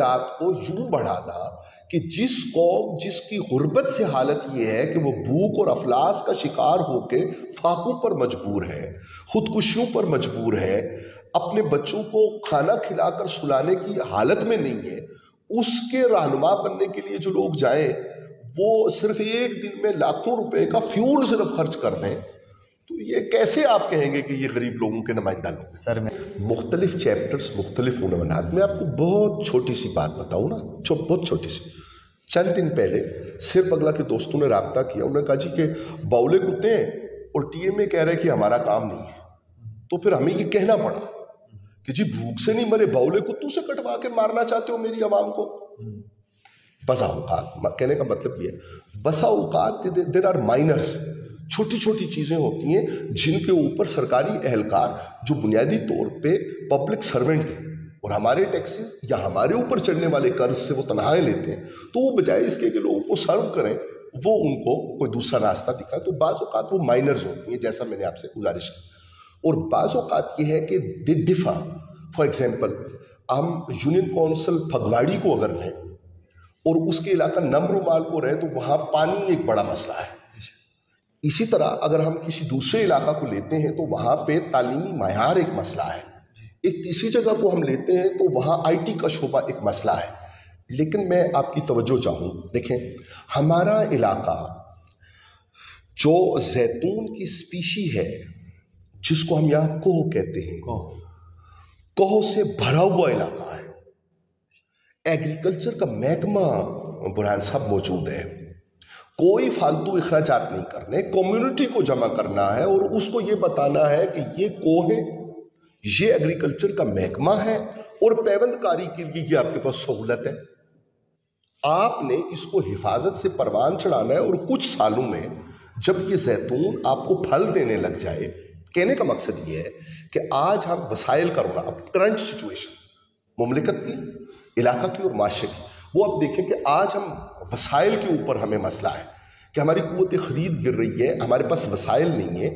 ذات کو یوں بڑھانا کہ جس قوم جس کی غربت سے حالت یہ ہے کہ وہ بھوک اور افلاس کا شکار ہو کے فاقوں پر مجبور ہے، خودکشیوں پر مجبور ہے، اپنے بچوں کو کھانا کھلا کر سلانے کی حالت میں نہیں ہے، اس کے رہنما بننے کے لیے جو لوگ جائیں وہ صرف ایک دن میں لاکھوں روپے کا فیول صرف خرچ کر دیں، تو یہ کیسے آپ کہیں گے کہ یہ غریب لوگوں کے نمائندہ لوگ؟ سر میں مختلف چیپٹرز، مختلف عنوانات میں آپ کو بہت چھوٹی سی بات بتاؤں نا، بہت چھوٹی سی. چند دن پہلے سر پگلا کے دوستوں نے رابطہ کیا، انہوں نے کہا جی کہ باولے کتے ہیں اور ٹی ایم اے کہہ رہے کہ ہمارا کام نہیں ہے. تو پھر ہمیں یہ کہنا پڑا کہ جی بھوک سے نہیں مرے، باولے کتوں سے کٹوا کے مارنا چاہتے ہو میری عوام کو. بسا اوقات کہنے کا مطلب یہ ہے، بسا اوقات دیر آر مائنرز، چھوٹی چھوٹی چیزیں ہوتی ہیں جن کے اوپر سرکاری اہلکار جو بنیادی طور پہ پبلک سرونٹ ہیں اور ہمارے ٹیکسز یا ہمارے اوپر چڑھنے والے قرض سے وہ تنخواہیں لیتے ہیں، تو وہ بجائے اس کے کہ لوگوں کو سرو کریں وہ ان کو کوئی دوسرا راستہ دکھائے. تو بعض اوقات وہ مائنرز ہوتی ہیں جیسا میں نے آپ سے گزارش کی، اور بعض اوقات یہ ہے کہ دے ڈفر. فار ایگزامپل ہم یونین کونسل پھگواڑی کو اگر لیں اور اس کے علاقہ نمرومال کو رہیں تو وہاں پانی ایک بڑا مسئلہ ہے. اسی طرح اگر ہم کسی دوسرے علاقہ کو لیتے ہیں تو وہاں پہ تعلیمی معیار ایک مسئلہ ہے. ایک تیسری جگہ کو ہم لیتے ہیں تو وہاں آئی ٹی کا شعبہ ایک مسئلہ ہے. لیکن میں آپ کی توجہ چاہوں، دیکھیں ہمارا علاقہ جو زیتون کی سپیشی ہے جس کو ہم یہاں کوہ کہتے ہیں، کوہ سے بھرا ہوا علاقہ ہے. ایگریکلچر کا محکمہ برہان صاحب موجود ہے، کوئی فالتو اخراجات نہیں کرنے، کمیونٹی کو جمع کرنا ہے اور اس کو یہ بتانا ہے کہ یہ کوہ ہے، یہ ایگریکلچر کا محکمہ ہے اور پیوند کاری کے لیے یہ آپ کے پاس سہولت ہے. آپ نے اس کو حفاظت سے پروان چڑھانا ہے اور کچھ سالوں میں جب یہ زیتون آپ کو پھل دینے لگ جائے. کہنے کا مقصد یہ ہے کہ آج ہم وسائل کا رونا، اب کرنٹ سچویشن مملکت کی، علاقہ کی اور معاشرے کی، وہ اب دیکھیں کہ آج ہم وسائل کے اوپر ہمیں مسئلہ ہے کہ ہماری قوت خرید گر رہی ہے، ہمارے پاس وسائل نہیں ہے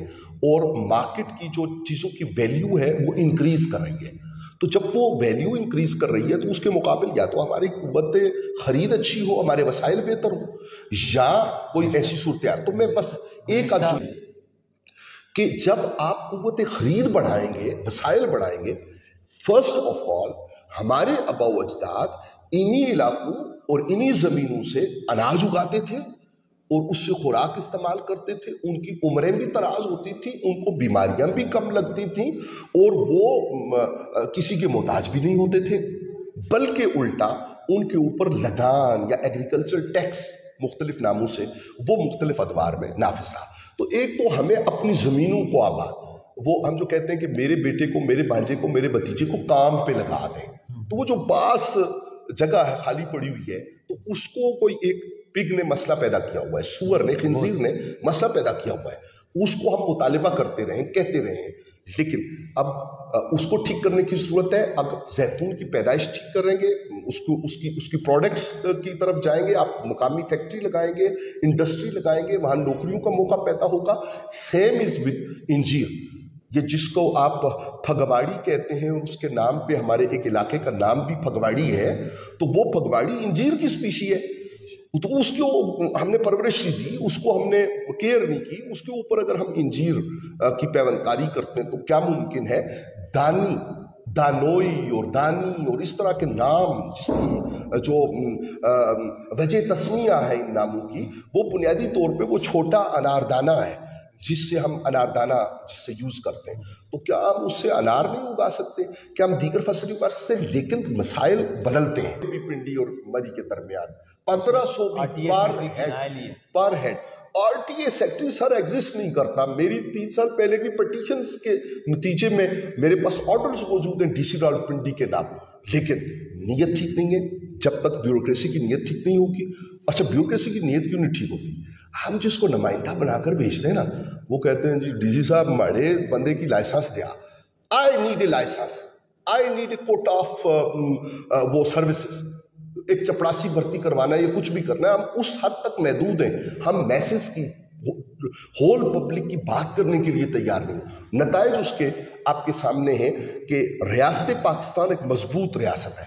اور مارکیٹ کی جو چیزوں کی ویلیو ہے وہ انکریز کر رہی ہے. تو جب وہ ویلیو انکریز کر رہی ہے تو اس کے مقابل یا تو ہماری قوت خرید اچھی ہو، ہمارے وسائل بہتر ہو، یا کوئی ایسی صورتحال. تو میں بس ایک کہ جب آپ قوت خرید بڑھائیں گے، وسائل بڑھائیں گے، فرسٹ آف آل ہمارے آباء و اجداد انہی علاقوں اور انہی زمینوں سے اناج اگاتے تھے اور اس سے خوراک استعمال کرتے تھے. ان کی عمریں بھی دراز ہوتی تھیں، ان کو بیماریاں بھی کم لگتی تھیں اور وہ کسی کے محتاج بھی نہیں ہوتے تھے. بلکہ الٹا ان کے اوپر لگان یا ایگریکلچر ٹیکس مختلف ناموں سے وہ مختلف ادوار میں نافذ رہا. تو ایک تو ہمیں اپنی زمینوں کو آباد، وہ ہم جو کہتے ہیں کہ میرے بیٹے کو، میرے بھانجے کو، میرے بھتیجے کو کام پہ لگا دیں، تو وہ جو باس جگہ ہے خالی پڑی ہوئی ہے تو اس کو کوئی ایک پگ نے مسئلہ پیدا کیا ہوا ہے، سور نے، خنزیر نے مسئلہ پیدا کیا ہوا ہے. اس کو ہم مطالبہ کرتے رہیں، کہتے رہیں، لیکن اب اس کو ٹھیک کرنے کی ضرورت ہے. اب زیتون کی پیدائش ٹھیک کریں گے، اس کی پروڈکٹس کی طرف جائیں گے، آپ مقامی فیکٹری لگائیں گے، انڈسٹری لگائیں گے، وہاں نوکریوں کا موقع پیدا ہوگا. سیم از ود انجیر، یہ جس کو آپ پھگواڑی کہتے ہیں اور اس کے نام پہ ہمارے ایک علاقے کا نام بھی پھگواڑی ہے، تو وہ پھگواڑی انجیر کی سپیشی ہے. تو اس کو ہم نے پرورش نہیں دی، اس کو ہم نے کیئر نہیں کی. اس کے اوپر اگر ہم انجیر کی پیوند کاری کرتے ہیں تو کیا ممکن ہے دانی، دانوئی اور دانی اور اس طرح کے نام جس کی جو وجہ تسمیہ ہے ان ناموں کی، وہ بنیادی طور پہ وہ چھوٹا اناردانہ ہے جس سے ہم اناردانہ جس سے یوز کرتے ہیں. تو کیا ہم اس سے انار نہیں اگا سکتے؟ کیا ہم دیگر فصل اگا سکتے ہیں؟ لیکن مسائل بدلتے ہیں. پنڈی اور مری کے درمیان 1500 پر ہیڈ RTA سیکٹری سر ایگزسٹ نہیں کرتا. میری 3 سال پہلے کی پٹیشنز کے نتیجے میں میرے پاس آرڈرز موجود ہیں DC راولپنڈی کے نام، لیکن نیت ٹھیک نہیں ہے. جب تک بیوروکریسی کی نیت ٹھیک نہیں ہوگی. اچھا بیوروکریسی کی نیت کیوں نہیں ٹھیک ہوتی؟ ہم جس کو نمائندہ بنا کر بھیجتے ہیں نا، وہ کہتے ہیں جی DG صاحب ماڑے بندے کی لائسنس دیا، I need a license, I need a coat of وہ سروسز. ایک چپڑاسی بھرتی کروانا ہے یا کچھ بھی کرنا ہے، ہم اس حد تک محدود ہیں. ہم میسز کی ہول پبلک کی بات کرنے کے لیے تیار نہیں. نتائج اس کے آپ کے سامنے ہیں کہ ریاست پاکستان ایک مضبوط ریاست ہے.